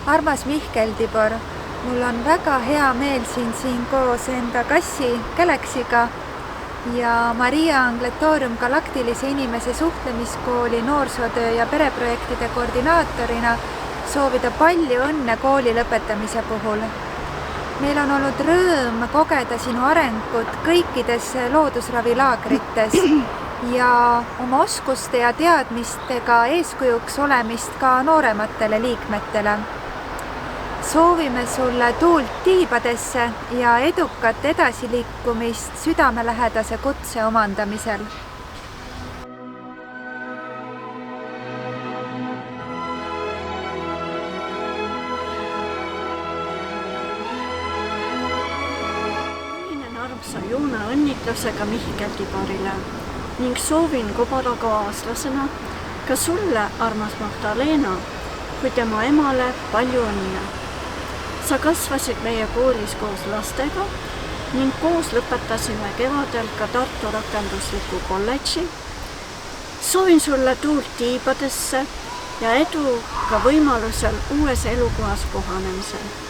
Armas Mihkel Tibor, mul on väga hea meel siin koos enda kassi Galaxyga ja Maria Angletoorium galaktilise inimese suhtlemiskooli noorsootöö ja pereprojektide koordinaatorina soovida palju õnne kooli lõpetamise puhul. Meil on olnud rõõm kogeda sinu arengut kõikides loodusravilaagrites ja oma oskuste ja teadmistega eeskujuks olemist ka noorematele liikmetele. Soovime sulle tuult tiibadesse ja edukat edasiliikumist südamelähedase kutse omandamisel. Ühinen armsa Juuna õnnitlusega Mihkel Tiborile ning soovin kobarakaaslasena ka sulle, armas Magdalena, kui tema emale palju õnne. Sa kasvasid meie koolis koos lastega ning koos lõpetasime kevadel ka Tartu rakendusliku kolledži. Soovin sulle tuult tiibadesse ja edu ka võimalusel uues elukohas kohanemisel.